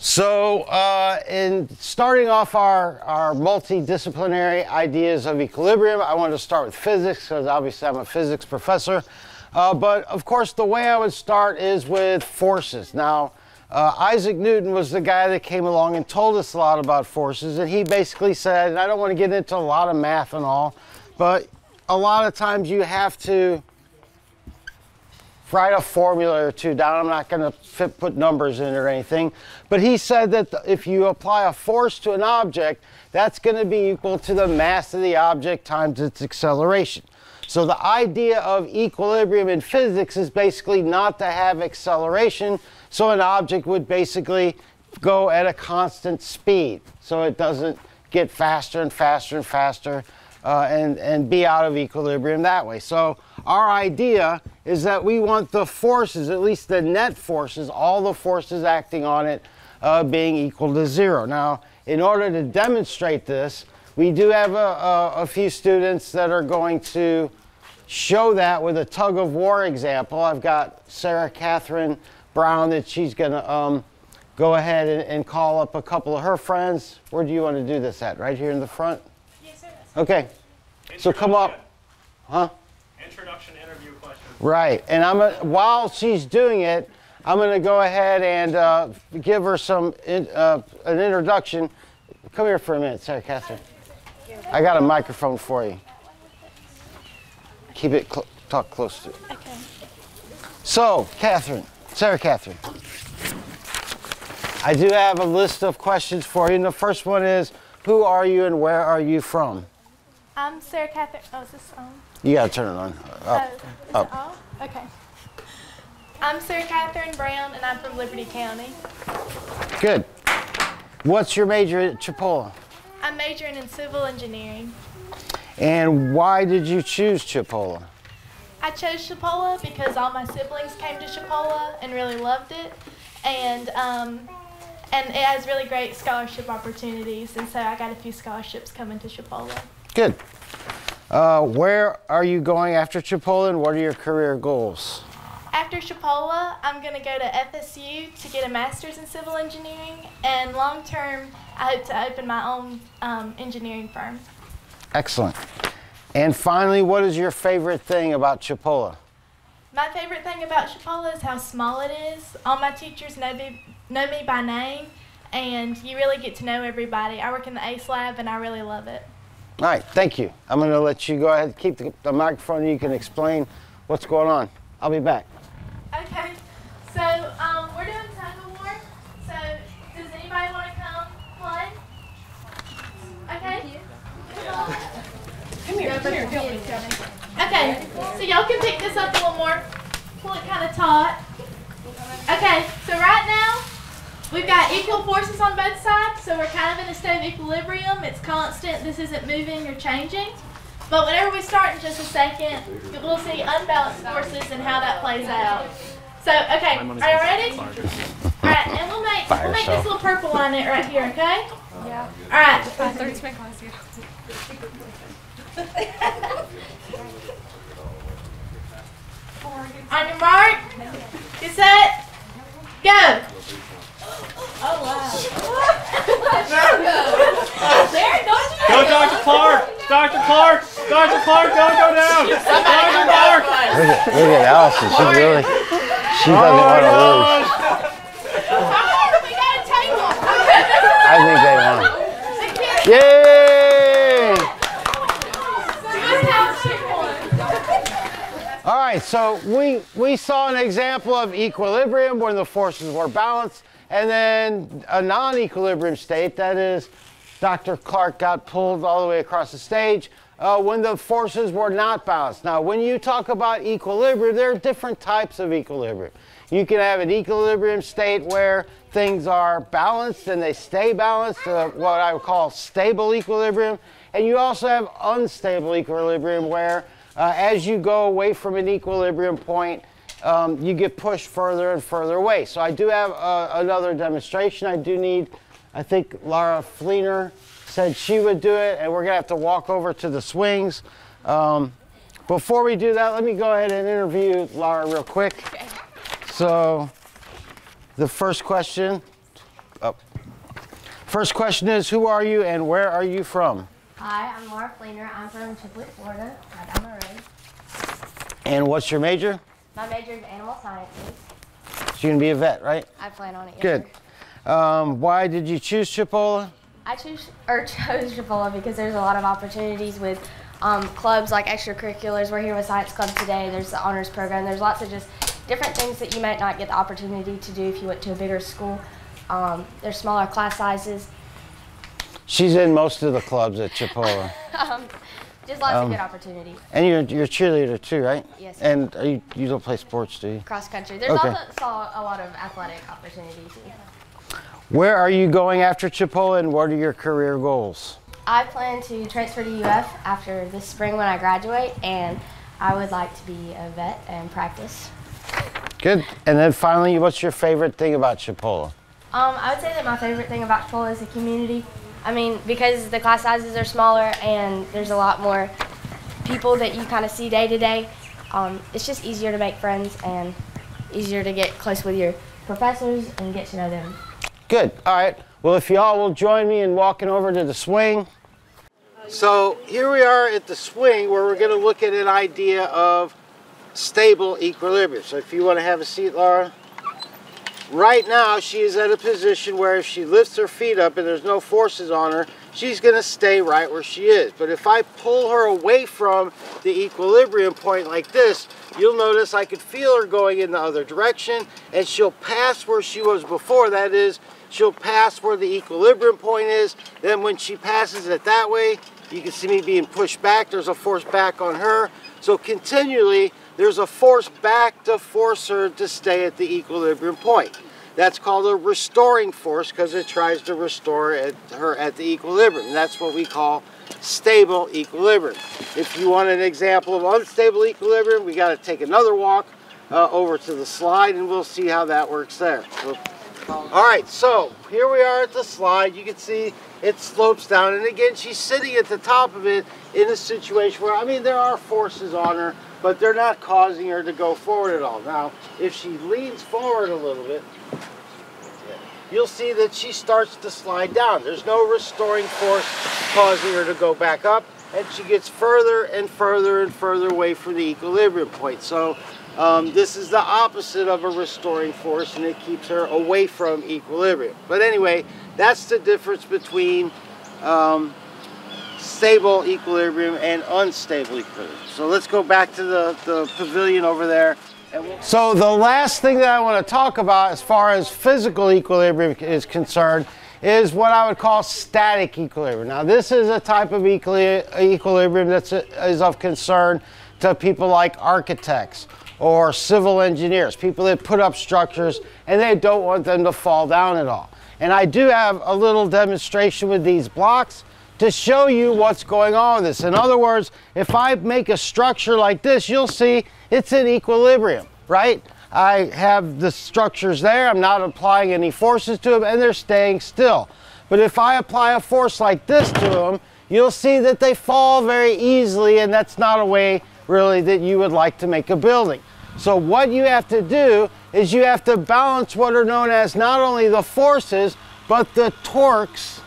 So in starting off our multidisciplinary ideas of equilibrium, I wanted to start with physics because obviously I'm a physics professor. But of course the way I would start is with forces. Now Isaac Newton was the guy that came along and told us a lot about forces, and he basically said, and I don't want to get into a lot of math and all, but a lot of times you have to write a formula or two down. I'm not going to put numbers in or anything, but he said that if you apply a force to an object, that's going to be equal to the mass of the object times its acceleration. So the idea of equilibrium in physics is basically not to have acceleration, so an object would basically go at a constant speed, so it doesn't get faster and faster and faster and be out of equilibrium that way. So our idea is that we want the forces, at least the net forces, all the forces acting on it being equal to zero. Now, in order to demonstrate this, we do have a few students that are going to show that with a tug of war example. I've got Sarah Catherine Brown that she's going to go ahead and call up a couple of her friends. Where do you want to do this at? Right here in the front? Yes, sir. Okay. So come up. Huh? Introduction interview question. Right. And while she's doing it, I'm going to go ahead and give her an introduction. Come here for a minute, Sarah Catherine. I got a microphone for you. Keep it talk close to it. Okay. So, Sarah Catherine, I do have a list of questions for you. And the first one is, who are you and where are you from? I'm Sarah Catherine. Oh, is this on? You got to turn it on. Up. Is Up. it off? Okay. I'm Sarah Catherine Brown, and I'm from Liberty County. Good. What's your major at Chipola? I'm majoring in civil engineering. And why did you choose Chipola? I chose Chipola because all my siblings came to Chipola and really loved it, and it has really great scholarship opportunities, and so I got a few scholarships coming to Chipola. Good. Where are you going after Chipola, and what are your career goals? After Chipola, I'm going to go to FSU to get a master's in civil engineering, and long term, I hope to open my own engineering firm. Excellent. And finally, what is your favorite thing about Chipola? My favorite thing about Chipola is how small it is. All my teachers know me by name, and you really get to know everybody. I work in the ACE lab, and I really love it. All right, thank you. I'm going to let you go ahead, keep the microphone, you can explain what's going on. I'll be back. Okay, so we're doing tug of war. So does anybody want to come play? Okay. Come here, help me. Okay, so y'all can pick this up a little more. Pull it kind of taut. Okay, so right now we've got equal forces on both sides, so we're kind of in a state of equilibrium. It's constant. This isn't moving or changing. But whenever we start in just a second, we'll see unbalanced forces and how that plays out. So, okay, are you ready? All right, and we'll make this little purple line right here, okay? Yeah. All right. Third spin class, yeah. On your mark, get set, go. Oh, wow. There, don't you Go, Dr. Clark! Dr. Clark! Dr. Clark, don't go down! Dr. Clark! Look at Allison. She doesn't want to lose. We got a table. I think they won. Yay! All right, so we saw an example of equilibrium when the forces were balanced, and then a non-equilibrium state, that is, Dr. Clark got pulled all the way across the stage when the forces were not balanced. Now, when you talk about equilibrium, there are different types of equilibrium. You can have an equilibrium state where things are balanced and they stay balanced, what I would call stable equilibrium. And you also have unstable equilibrium where as you go away from an equilibrium point, you get pushed further and further away. So I do have another demonstration. I think Laura Fleener said she would do it, and we're going to have to walk over to the swings. Before we do that, let me go ahead and interview Laura real quick. So the first question, up. First question is, who are you and where are you from? Hi, I'm Laura Fleener. I'm from Chipola, Florida, right down the road. And what's your major? My major is animal sciences. So you're gonna be a vet, right? I plan on it. Good. Why did you choose Chipola? I chose Chipola because there's a lot of opportunities with clubs like extracurriculars. We're here with Science Club today. There's the honors program. There's lots of just different things that you might not get the opportunity to do if you went to a bigger school. There's smaller class sizes. She's in most of the clubs at Chipola. Just lots of good opportunities. And you're a cheerleader too, right? Yes. And you don't play sports, do you? Cross country. There's Okay. also a lot of athletic opportunities. Where are you going after Chipola and what are your career goals? I plan to transfer to UF after this spring when I graduate, and I would like to be a vet and practice. Good. And then finally, what's your favorite thing about Chipola? I would say that my favorite thing about Chipola is the community. I mean, because the class sizes are smaller and there's a lot more people that you kind of see day to day, it's just easier to make friends and easier to get close with your professors and get to know them. Good. All right. Well, if y'all will join me in walking over to the swing. So here we are at the swing where we're going to look at an idea of stable equilibrium. So if you want to have a seat, Laura. Right now, she is at a position where if she lifts her feet up and there's no forces on her, she's going to stay right where she is. But if I pull her away from the equilibrium point like this, you'll notice I could feel her going in the other direction, and she'll pass where she was before. That is, she'll pass where the equilibrium point is. Then when she passes it that way, you can see me being pushed back. There's a force back on her. So continually, there's a force back to force her to stay at the equilibrium point. That's called a restoring force because it tries to restore her at the equilibrium. And that's what we call stable equilibrium. If you want an example of unstable equilibrium, we got to take another walk over to the slide and we'll see how that works there. So, all right, so here we are at the slide. You can see it slopes down, and again, she's sitting at the top of it in a situation where, I mean, there are forces on her, but they're not causing her to go forward at all. Now, if she leans forward a little bit, you'll see that she starts to slide down. There's no restoring force causing her to go back up, and she gets further and further and further away from the equilibrium point. So this is the opposite of a restoring force, and it keeps her away from equilibrium. But anyway, that's the difference between stable equilibrium and unstable equilibrium. So let's go back to the pavilion over there. So the last thing that I want to talk about as far as physical equilibrium is concerned is what I would call static equilibrium. Now this is a type of equilibrium that is of concern to people like architects or civil engineers, people that put up structures and they don't want them to fall down at all. And I do have a little demonstration with these blocks to show you what's going on with this. In other words, if I make a structure like this, you'll see it's in equilibrium, right? I have the structures there, I'm not applying any forces to them, and they're staying still. But if I apply a force like this to them, you'll see that they fall very easily, and that's not a way really that you would like to make a building. So what you have to do is you have to balance what are known as not only the forces, but the torques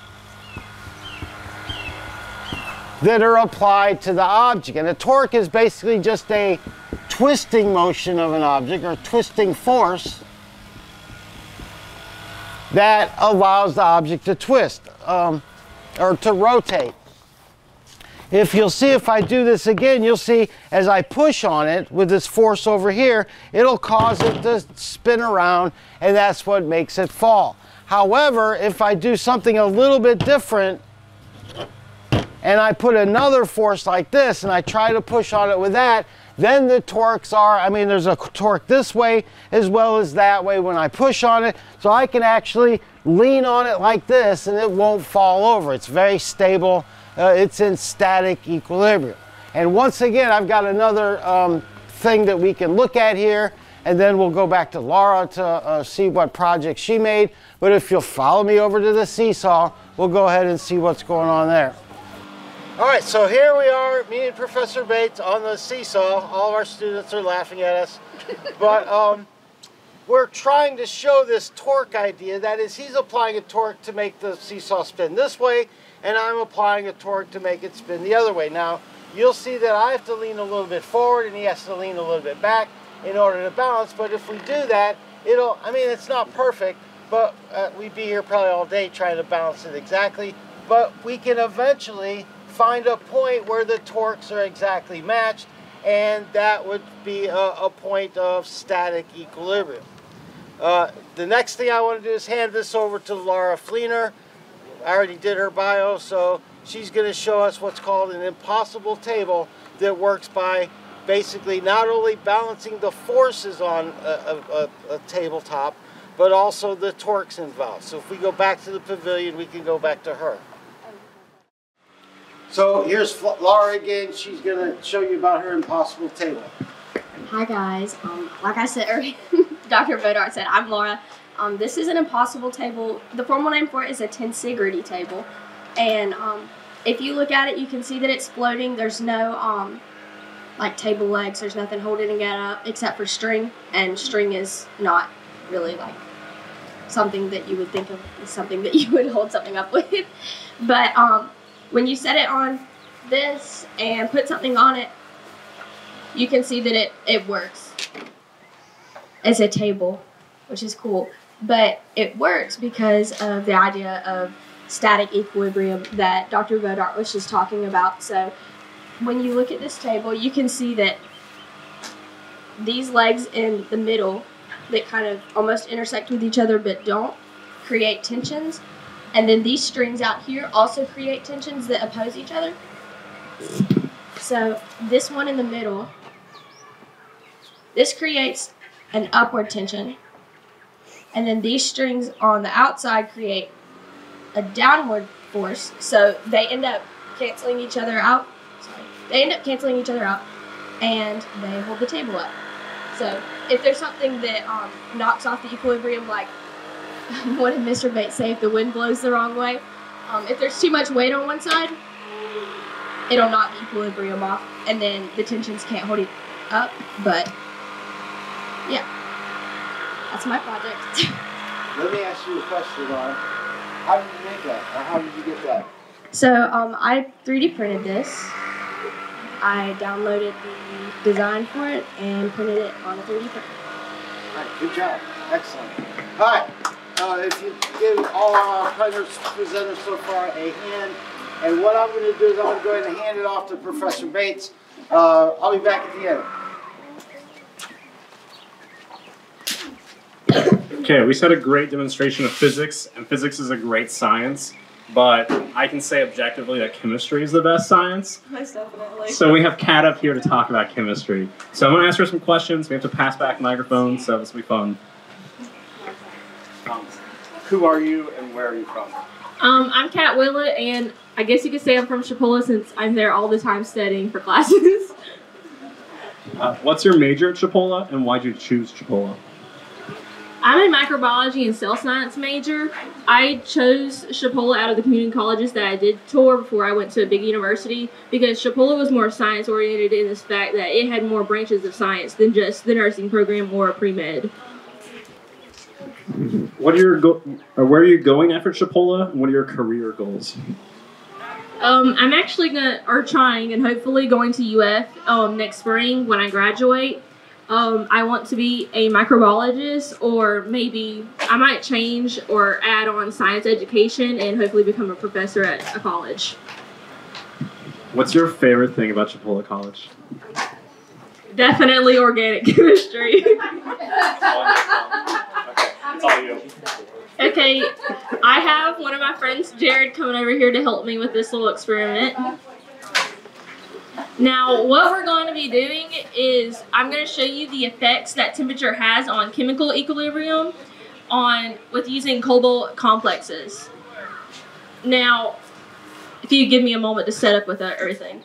that are applied to the object. And a torque is basically just a twisting motion of an object, or twisting force that allows the object to twist or to rotate. If you'll see, if I do this again, you'll see as I push on it with this force over here, it'll cause it to spin around, and that's what makes it fall. However, if I do something a little bit different, and I put another force like this, and I try to push on it with that, then the torques are, I mean, there's a torque this way as well as that way when I push on it, so I can actually lean on it like this and it won't fall over. It's very stable. It's in static equilibrium. And once again, I've got another thing that we can look at here, and then we'll go back to Laura to see what project she made. But if you'll follow me over to the seesaw, we'll go ahead and see what's going on there. All right, so here we are, me and Professor Bates on the seesaw. All of our students are laughing at us. But we're trying to show this torque idea. That is, he's applying a torque to make the seesaw spin this way, and I'm applying a torque to make it spin the other way. Now, you'll see that I have to lean a little bit forward, and he has to lean a little bit back in order to balance. But if we do that, I mean, it's not perfect, but we'd be here probably all day trying to balance it exactly. But we can eventually find a point where the torques are exactly matched, and that would be a point of static equilibrium. The next thing I want to do is hand this over to Laura Fleener. I already did her bio, so she's going to show us what's called an impossible table that works by basically not only balancing the forces on a tabletop, but also the torques involved. So if we go back to the pavilion, we can go back to her. So here's Laura again. She's going to show you about her impossible table. Hi guys. Like I said earlier, Dr. Bodart said, I'm Laura. This is an impossible table. The formal name for it is a tensegrity table. And if you look at it, you can see that it's floating. There's no like table legs. There's nothing holding it up except for string. And string is not really like something that you would think of as something that you would hold something up with. But when you set it on this and put something on it, you can see that it works as a table, which is cool. But it works because of the idea of static equilibrium that Dr. Bodart was just talking about. So when you look at this table, you can see that these legs in the middle that kind of almost intersect with each other but don't create tensions. And then these strings out here also create tensions that oppose each other. So this one in the middle, this creates an upward tension. And then these strings on the outside create a downward force. So they end up canceling each other out. They end up canceling each other out, and they hold the table up. So if there's something that knocks off the equilibrium, like what did Mr. Bates say, if the wind blows the wrong way, if there's too much weight on one side, it'll knock the equilibrium off, and then the tensions can't hold it up. But yeah, that's my project. Let me ask you a question, Laura. How did you make that? Or how did you get that? So I 3D printed this. I downloaded the design for it and printed it on a 3D printer. All right, good job. Excellent. All right, if you give all our presenters so far a hand, and what I'm going to do is I'm going to go ahead and hand it off to Professor Bates. I'll be back at the end. Okay, we said a great demonstration of physics, and physics is a great science, but I can say objectively that chemistry is the best science. Most definitely. So we have Kat up here to talk about chemistry. So I'm going to ask her some questions. We have to pass back microphones, so this will be fun. Who are you and where are you from? I'm Kat Willett, and I guess you could say I'm from Chipola since I'm there all the time studying for classes. What's your major at Chipola, and why'd you choose Chipola? I'm a microbiology and cell science major. I chose Chipola out of the community colleges that I did tour before I went to a big university because Chipola was more science oriented in this fact that it had more branches of science than just the nursing program or pre-med. What are where are you going after Chipola, and what are your career goals? I'm actually trying and hopefully going to UF next spring when I graduate. I want to be a microbiologist, or maybe I might change or add on science education and hopefully become a professor at a college. What's your favorite thing about Chipola College? Definitely organic chemistry. That's all you. Okay, I have one of my friends, Jared, coming over here to help me with this little experiment. Now, what we're going to be doing is I'm going to show you the effects that temperature has on chemical equilibrium with using cobalt complexes. Now, if you give me a moment to set up with everything.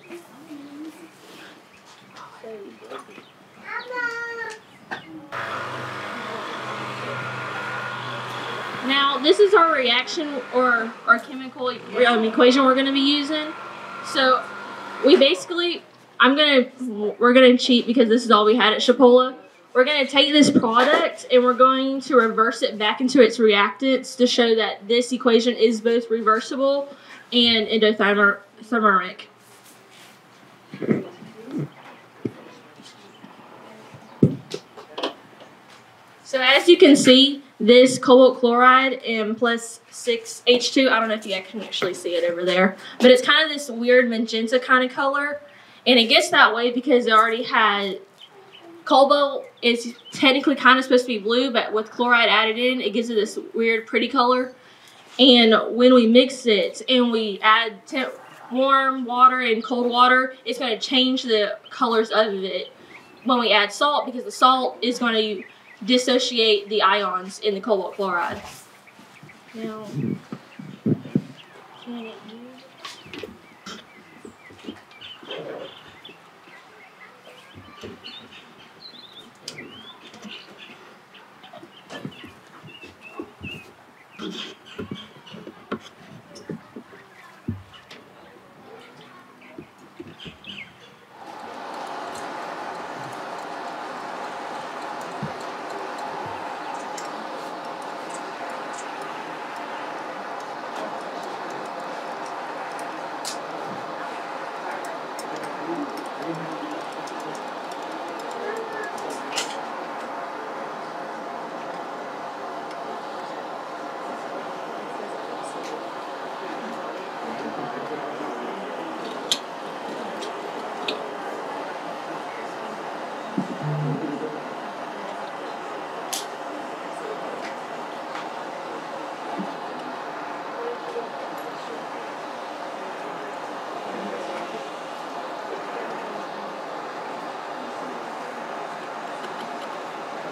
Now, this is our reaction or our chemical equation we're going to be using. So, we basically, we're gonna cheat because this is all we had at Chipola. we're going to take this product and we're going to reverse it back into its reactants to show that this equation is both reversible and endothermic. So as you can see, this cobalt chloride and plus 6H2, I don't know if you can actually see it over there, but it's kind of this weird magenta kind of color. And it gets that way because it already had cobalt is technically kind of supposed to be blue, but with chloride added in, it gives it this weird pretty color. And when we mix it and we add warm water and cold water, it's going to change the colors of it when we add salt, because the salt is going to dissociate the ions in the cobalt chloride. Now, can it use?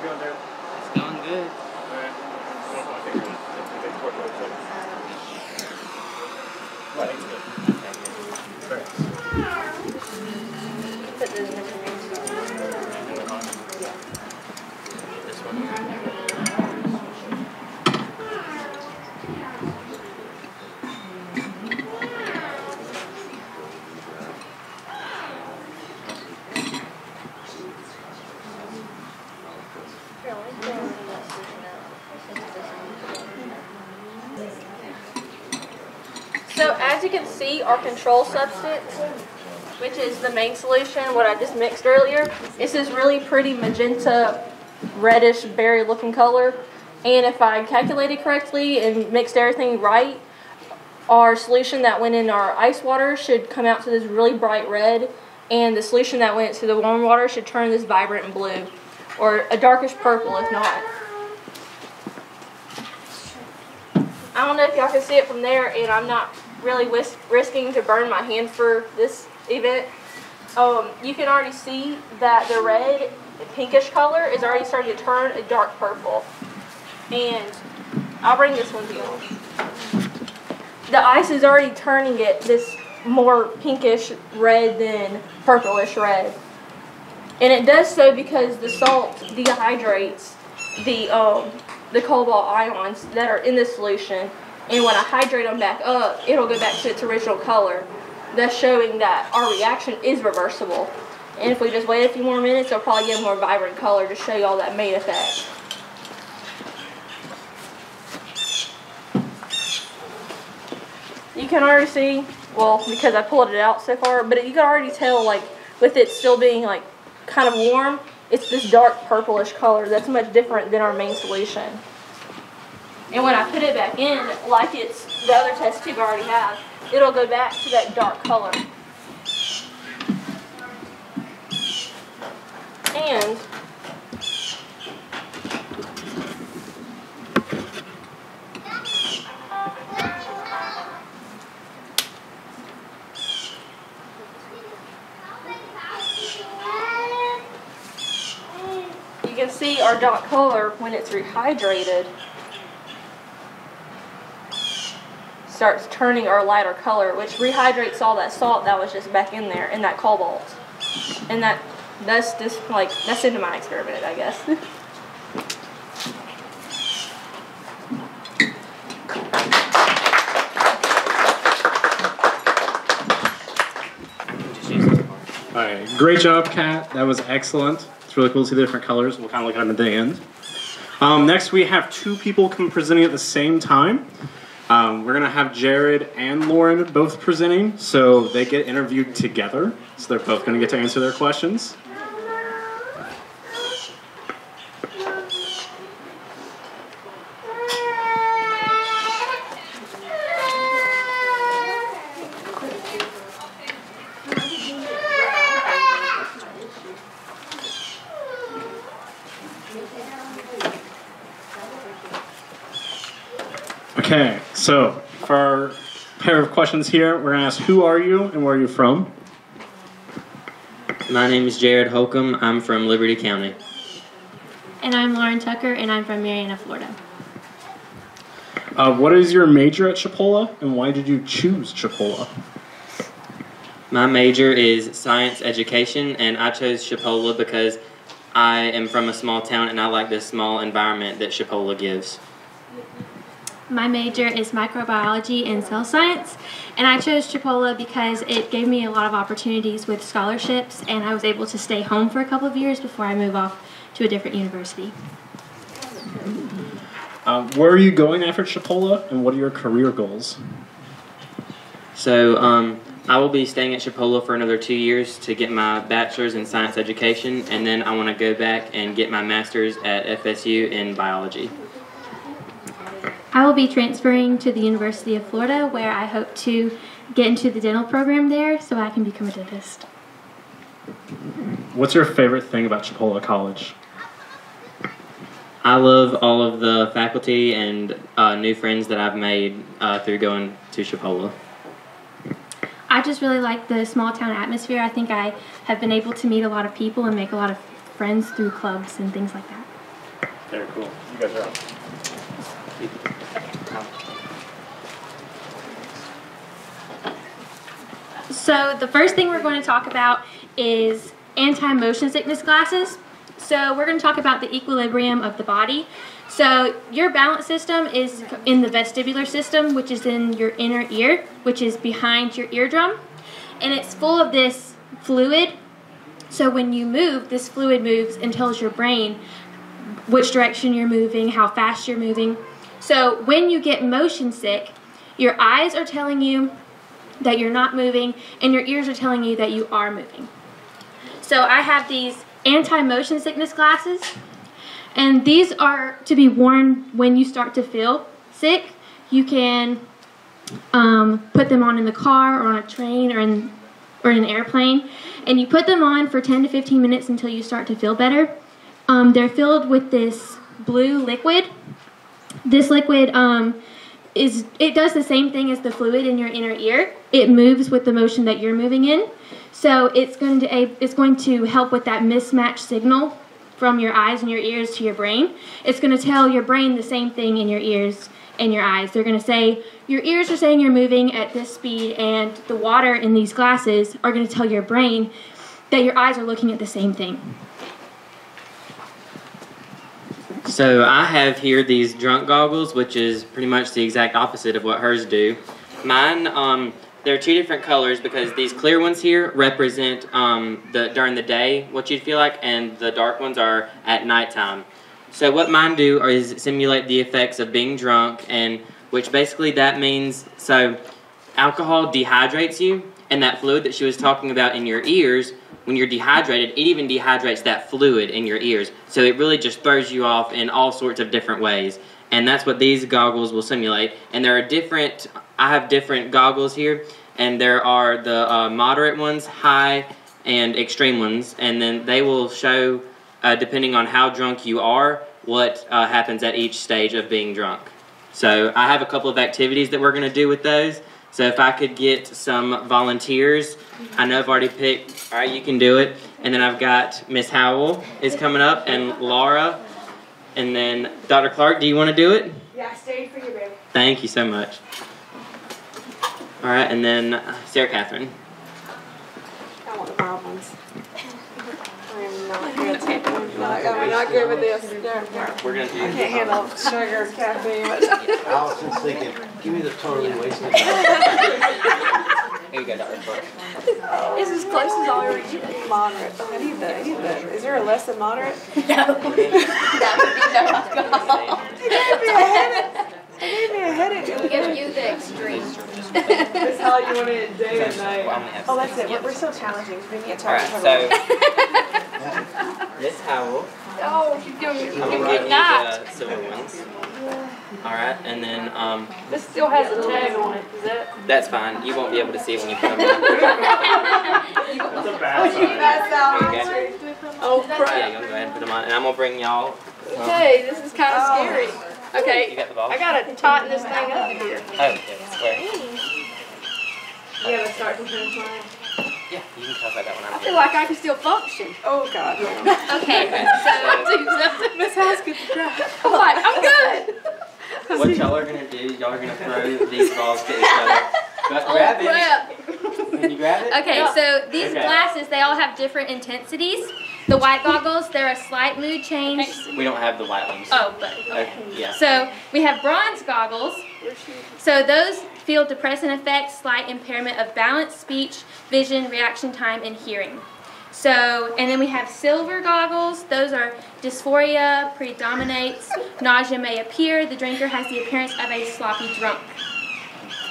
It's going good. This one here. So as you can see, our control substance, which is the main solution, what I just mixed earlier, it's this really pretty magenta, reddish, berry looking color. And if I calculated correctly and mixed everything right, our solution that went in our ice water should come out to this really bright red, and the solution that went to the warm water should turn this vibrant blue, or a darkish purple if not. I don't know if y'all can see it from there, and I'm not really risking to burn my hand for this event. You can already see that the red pinkish color is already starting to turn a dark purple. And I'll bring this one to you. The ice is already turning it this more pinkish red than purplish red. And it does so because the salt dehydrates the cobalt ions that are in the solution, and when I hydrate them back up, it'll go back to its original color. That's showing that our reaction is reversible. And if we just wait a few more minutes, it'll probably get a more vibrant color to show you all that main effect. You can already see, well, because I pulled it out so far, but you can already tell, like, with it still being, like, kind of warm, it's this dark purplish color that's much different than our main solution. And when I put it back in, like it's the other test tube I already have, it'll go back to that dark color. And you can see our dark color when it's rehydrated starts turning our lighter color, which rehydrates all that salt that was just back in there and that cobalt. And that's just like, that's into my experiment, I guess. All right, great job, Kat. That was excellent. It's really cool to see the different colors. We'll kind of look at them at the end. Next, we have two people presenting at the same time. We're going to have Jared and Lauren both presenting, so they get interviewed together. So they're both going to get to answer their questions. Okay, so for our pair of questions here, we're going to ask, who are you and where are you from? My name is Jared Holcomb. I'm from Liberty County. And I'm Lauren Tucker, and I'm from Marianna, Florida. What is your major at Chipola, and why did you choose Chipola? My major is science education, and I chose Chipola because I am from a small town, and I like this small environment that Chipola gives. My major is microbiology and cell science, and I chose Chipola because it gave me a lot of opportunities with scholarships, and I was able to stay home for a couple of years before I move off to a different university. Where are you going after Chipola, and what are your career goals? So I will be staying at Chipola for another 2 years to get my bachelor's in science education, and then I want to go back and get my master's at FSU in biology. I will be transferring to the University of Florida, where I hope to get into the dental program there so I can become a dentist. What's your favorite thing about Chipola College? I love all of the faculty and new friends that I've made through going to Chipola. I just really like the small town atmosphere. I think I have been able to meet a lot of people and make a lot of friends through clubs and things like that. Very cool. You guys are up. So the first thing we're going to talk about is anti-motion sickness glasses. So we're going to talk about the equilibrium of the body. So your balance system is in the vestibular system, which is in your inner ear, which is behind your eardrum. And it's full of this fluid. So when you move, this fluid moves and tells your brain which direction you're moving, how fast you're moving. So when you get motion sick, your eyes are telling you that you're not moving, and your ears are telling you that you are moving. So I have these anti-motion sickness glasses, and these are to be worn when you start to feel sick. You can put them on in the car or on a train or in an airplane, and you put them on for 10 to 15 minutes until you start to feel better. They're filled with this blue liquid. This liquid it does the same thing as the fluid in your inner ear. It moves with the motion that you're moving in. So it's going to help with that mismatched signal from your eyes and your ears to your brain. It's going to tell your brain the same thing in your ears and your eyes. They're going to say, your ears are saying you're moving at this speed, and the water in these glasses are going to tell your brain that your eyes are looking at the same thing. So I have here these drunk goggles, which is pretty much the exact opposite of what hers do. Mine, there are two different colors because these clear ones here represent during the day what you'd feel like, and the dark ones are at nighttime. So what mine do is simulate the effects of being drunk, and which basically that means, so alcohol dehydrates you, and that fluid that she was talking about in your ears, when you're dehydrated, it even dehydrates that fluid in your ears. So it really just throws you off in all sorts of different ways. And that's what these goggles will simulate. And there are I have different goggles here. And there are the moderate ones, high, and extreme ones. And then they will show, depending on how drunk you are, what happens at each stage of being drunk. So I have a couple of activities that we're going to do with those. So if I could get some volunteers, I know I've already picked, all right, you can do it. And then I've got Miss Howell is coming up, and Laura, and then Dr. Clark, do you want to do it? Yeah, I stayed for you, baby. Thank you so much. All right, and then Sarah Catherine. I want the wild ones. I am not good. I'm not good with this. We're going to do I can't handle sugar and caffeine. Allison's thinking, give me the totally wasted. Here you go, Dr. Clark. It's as close as I'll ever get. Moderate. Oh, I need that. Is there a less than moderate? No. That would be no alcohol. It gave me a headache. We give you the extreme. That's how you want it day and night. Well, I'm gonna have Oh, that's it. We're so challenging. We need to Alright, so this towel. Oh, you're doing I'm gonna give you the silver ones. Alright, and then This still has a tag on it. Is that? that's fine. You won't be able to see it when you put them on. That's a bad sign. There you go. Oh, Yeah, crap. you'll go ahead and put them on. And I'm gonna bring y'all. Okay, this is kind of scary. You Okay, got the ball? I gotta tighten this thing up here. Oh, yeah, square. You gotta start from finish line. Yeah, you can talk about that when I'm I feel here. like I can still function. Oh, God. Okay, so Miss House gets the crap. I'm like, I'm good. What y'all are gonna do is y'all are gonna throw these balls to each other. But grab it. Crap. Can you grab it? Okay, so these Okay. glasses, they all have different intensities. The white goggles, they're a slight mood change. We don't have the white ones. Oh, but Okay, yeah. so we have bronze goggles. So those feel depressant effects, slight impairment of balance, speech, vision, reaction time, and hearing. So, and then we have silver goggles. Those are dysphoria predominates, nausea may appear, the drinker has the appearance of a sloppy drunk.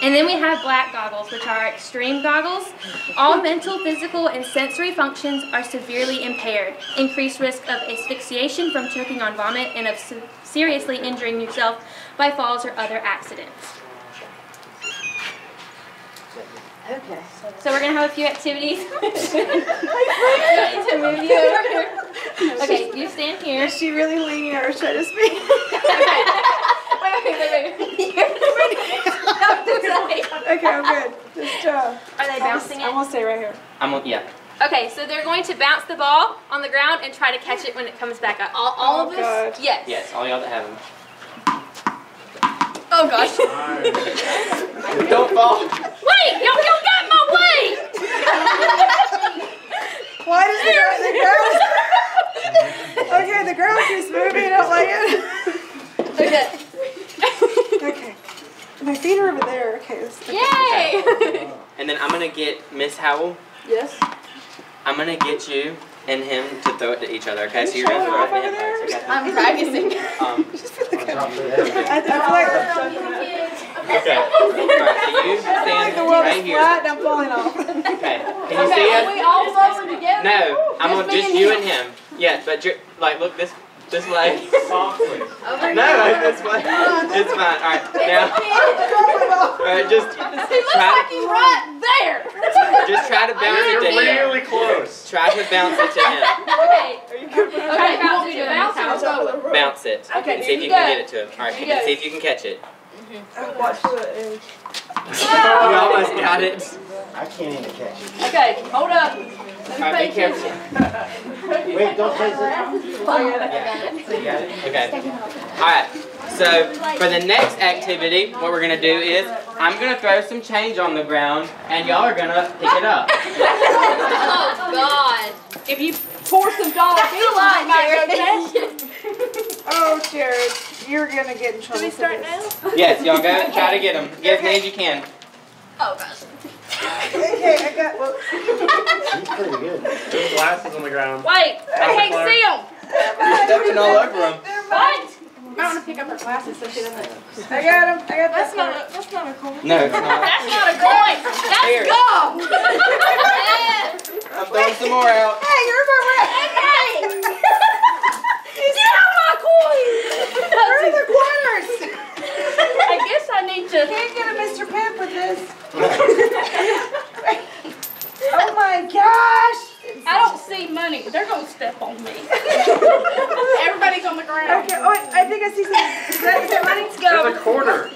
And then we have black goggles, which are extreme goggles. All mental, physical, and sensory functions are severely impaired. Increased risk of asphyxiation from choking on vomit and of seriously injuring yourself by falls or other accidents. Okay. So we're going to have a few activities. I need to move you over here. Okay, you stand here. Is she really leaning or should I just be? Okay, I'm good. Just, Are they bouncing I'm it? gonna stay right here. Yeah. Okay, so they're going to bounce the ball on the ground and try to catch it when it comes back up. All of us? God. Yes. Yes, all y'all that have them. Oh gosh. Don't fall. Wait, y'all got in my way! Why does the girl? Okay, the girl keeps moving. I don't like it. Okay. Okay. My feet are over there. Okay. Yay! And then I'm gonna get Miss Howell. Yes. I'm gonna get you and him to throw it to each other. Okay, so you're gonna throw it to him first. Okay. I'm practicing. I feel like Okay. Alright, so you stand the world right is here. flat and I'm falling off. Okay. Can you see us? we all throwing together? No, I'm gonna just you and him. Yeah, but you're like look this way. Softly. No, this way. It's fine. Alright, now. Alright, just try He's right there. just try to bounce it to him. Really close. Try to bounce it to him. Okay. Okay, bounce it. Bounce it. Bounce it. Okay, And see if here you you can go. get it to him. Alright, see if you can catch it. Watch the edge. You almost got it. I can't even catch it. Okay, hold up. Alright, be careful. Wait, don't taste it. Okay. Alright, so for the next activity, what we're going to do is I'm going to throw some change on the ground and y'all are going to pick it up. Oh God. If you pour some dollars That's a lot, Jared. Oh, Jared, you're gonna get in trouble. Do we start now? Yes, y'all go and try to get them. Get as many as you can. Oh gosh. Okay, I got. Well, He's pretty good. There's glasses on the ground. Wait, I can't see them. You're stepping all over them. What? I want to pick up her glasses so she doesn't. I got him. I got That's that. not a coin. No, it's not. That's not a coin. Here. That's gum. I'm throwing some more out. Hey, you're my rep. Hey! Get out my coins! Where are the corners? I guess I need to. Can't get a Mr. Pimp with this. Oh my gosh! I don't see money. They're gonna step on me. Everybody's on the ground. Okay. Oh, I think I see some. Is that money? Let's go. There's a quarter.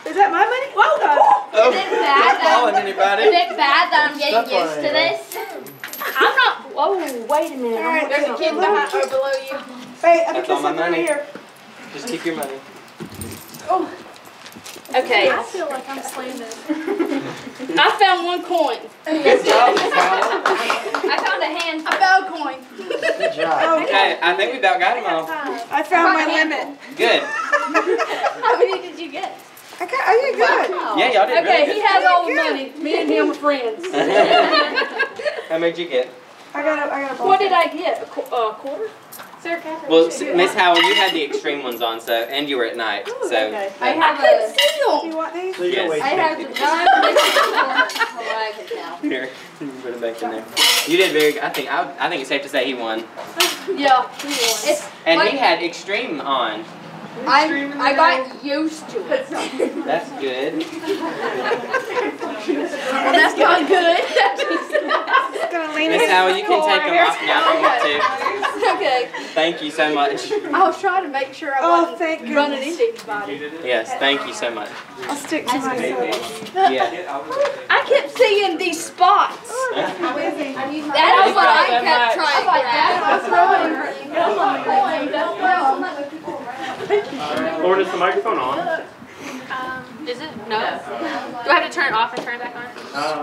Is that my money? Well done. Oh, Is it bad not calling anybody. Is it bad that I'm getting used to this? I'm not. Whoa, wait a minute. All right, There's a kid behind or below you. Wait, I'm That's gonna all my something money. here. Just keep your money. Okay. I feel like I'm slamming. I found one coin. Good job, Miss Howell. I found a hand. I found a coin. Good job. Okay, I think we about got them all. I found my limit. Good. How many did you get? Okay, oh, you good. Yeah, y'all did Okay, really he good. has all the money. Me and him are friends. How many did you get? I got a ball. What did I get? A quarter? Sir, Catherine. Well, Miss Howell, you had the extreme ones on, so and you were at night, so. Okay. I have Do you want these? Yes. I have the Here, you can put it back in there. You did very good. I think it's safe to say he won. Yeah, he won. And he had extreme on. I got used to it. That's good. Well, that's not good. Miss Howell, you can take them off now if you want to. Okay. Thank you so much. I was trying to make sure I wasn't running into anybody. Yes, thank you so much. I'll stick to my Yeah. I kept seeing these spots. That's what I kept trying to grab. Lauren, is the microphone on? Is it? No. Do I have to turn it off and turn it back on? I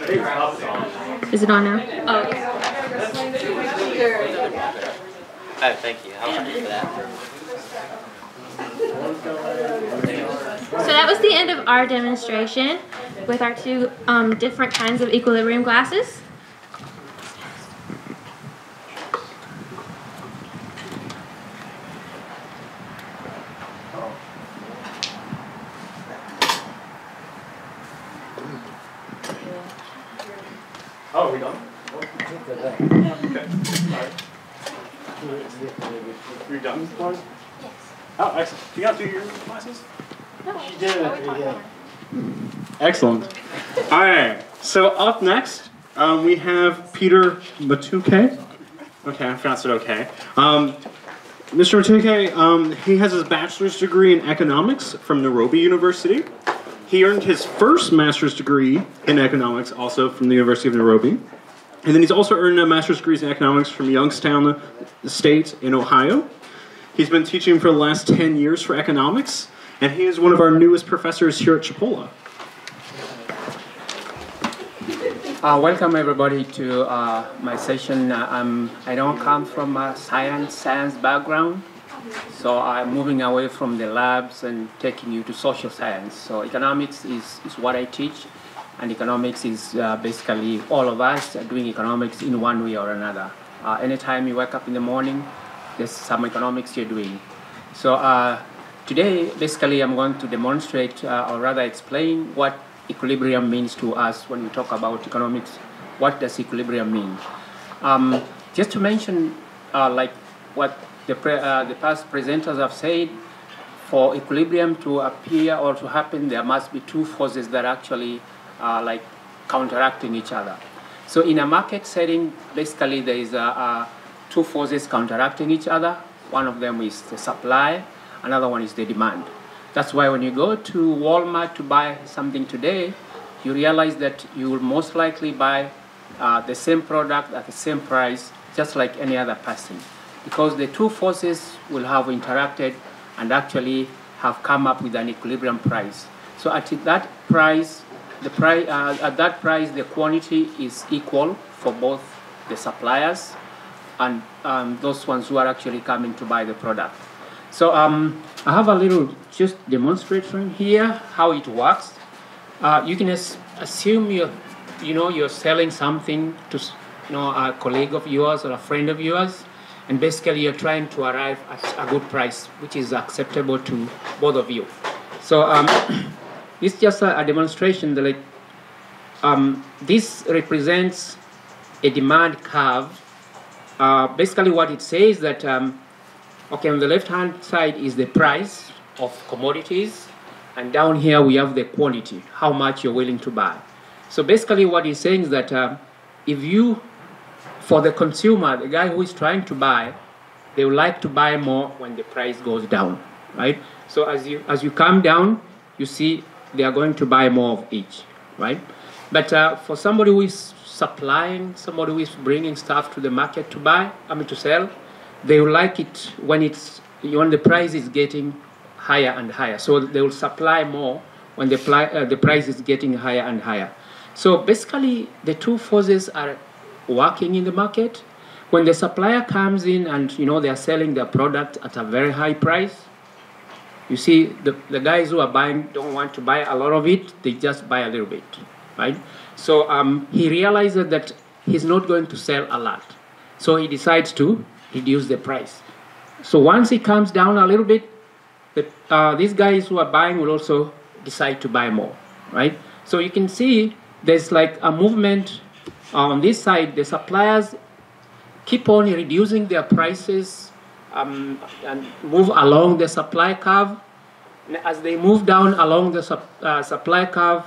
think it's on. Is it on now? Oh. Oh, thank you. I'll thank you for that. So that was the end of our demonstration with our two different kinds of equilibrium glasses. Oh, are we done? Okay. Alright. You're done with one? Yes. Oh, excellent. You got to do your classes? She did it. Yeah. Excellent. All right. So up next, we have Peter Matuke. Okay, I pronounced it okay. Mr. Matuke, he has his bachelor's degree in economics from Nairobi University. He earned his first master's degree in economics also from the University of Nairobi. And then he's also earned a master's degree in economics from Youngstown State in Ohio. He's been teaching for the last 10 years for economics, and he is one of our newest professors here at Chipola. Welcome everybody to my session. I don't come from a science background, so I'm moving away from the labs and taking you to social science. So economics is what I teach, and economics is basically all of us doing economics in one way or another. Anytime you wake up in the morning, there's some economics you're doing. So today, basically, I'm going to demonstrate, or rather explain what equilibrium means to us when we talk about economics. What does equilibrium mean? Just to mention, like what the past presenters have said, for equilibrium to appear or to happen, there must be two forces that actually like counteracting each other. So in a market setting, basically there is two forces counteracting each other. One of them is the supply, another one is the demand. That's why when you go to Walmart to buy something today, you realize that you will most likely buy the same product at the same price, just like any other person, because the two forces will have interacted and actually have come up with an equilibrium price. So at that price, the quantity is equal for both the suppliers and those ones who are actually coming to buy the product. So I have a little just demonstration here how it works. You can assume you're selling something to a colleague of yours or a friend of yours, and basically you're trying to arrive at a good price which is acceptable to both of you. So it's just a demonstration that this represents a demand curve. Basically what it says that okay, on the left-hand side is the price of commodities, and down here we have the quantity, how much you're willing to buy. So basically what he's saying is that for the consumer, the guy who is trying to buy, they would like to buy more when the price goes down, right? So as you come down, you see they are going to buy more of each, right? But for somebody who is supplying, somebody who is bringing stuff to the market to sell, they will like it when the price is getting higher and higher. So they will supply more when the price is getting higher and higher. So basically, the two forces are working in the market. When the supplier comes in and they are selling their product at a very high price, You see, the guys who are buying don't want to buy a lot of it, they just buy a little bit, right? So he realizes that he's not going to sell a lot. So he decides to reduce the price. So once it comes down a little bit, these guys who are buying will also decide to buy more, right? So you can see there's like a movement on this side. The suppliers keep on reducing their prices and move along the supply curve. As they move down along the supply curve,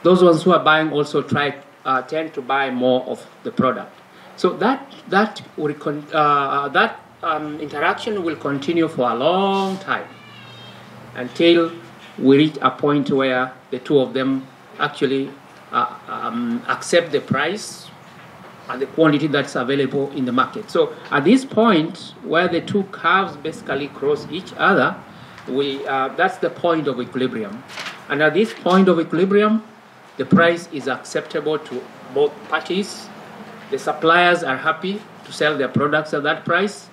those ones who are buying also tend to buy more of the product. So that interaction will continue for a long time until we reach a point where the two of them actually accept the price and the quantity that's available in the market. So at this point, where the two curves basically cross each other, that's the point of equilibrium. And at this point of equilibrium, the price is acceptable to both parties. The suppliers are happy to sell their products at that price,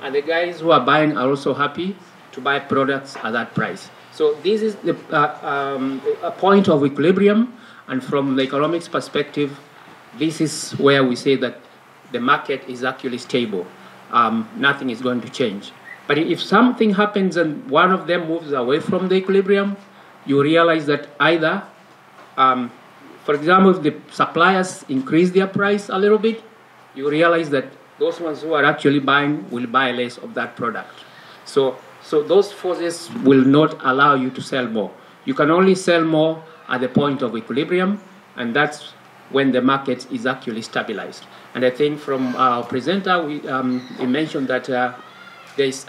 and the guys who are buying are also happy to buy products at that price. So this is a point of equilibrium, and from the economics perspective, this is where we say that the market is actually stable. Nothing is going to change. But if something happens and one of them moves away from the equilibrium, you realize that either, for example, if the suppliers increase their price a little bit, you realize that those ones who are actually buying will buy less of that product. So those forces will not allow you to sell more. You can only sell more at the point of equilibrium, and that's when the market is actually stabilized. And I think from our presenter, we mentioned that there is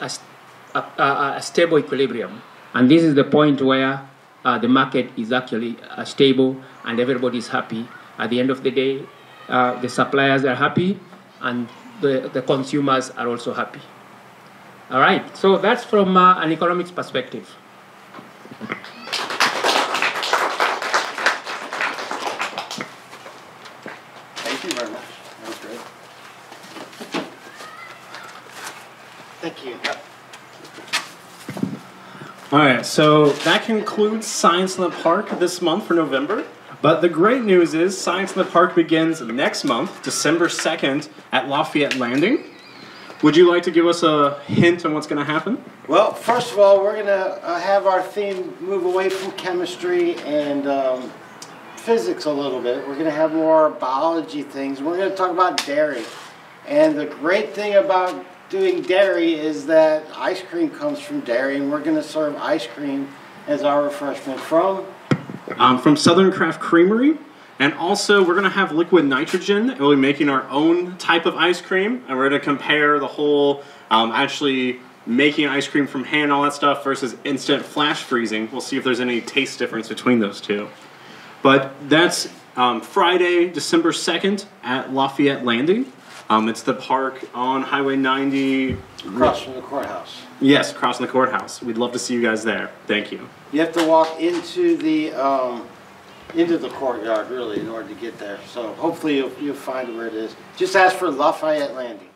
a stable equilibrium. And this is the point where the market is actually stable and everybody is happy. At the end of the day, the suppliers are happy and the consumers are also happy. All right, so that's from an economics perspective. Thank you very much. That was great. Thank you. All right, so that concludes Science in the Park this month for November. But the great news is Science in the Park begins next month, December 2nd, at Lafayette Landing. Would you like to give us a hint on what's going to happen? Well, first of all, we're going to have our theme move away from chemistry and physics a little bit. We're going to have more biology things. We're going to talk about dairy. And the great thing about doing dairy is that ice cream comes from dairy, and we're going to serve ice cream as our refreshment from Southern Craft Creamery. And also, we're going to have liquid nitrogen, and we'll be making our own type of ice cream. And we're going to compare the whole actually making ice cream from hand, all that stuff, versus instant flash freezing. We'll see if there's any taste difference between those two. But that's Friday, December 2nd at Lafayette Landing. It's the park on Highway 90. Across from the courthouse. Yes, across from the courthouse. We'd love to see you guys there. Thank you. You have to walk into the courtyard, really, in order to get there. So hopefully you'll find where it is. Just ask for Lafayette Landing.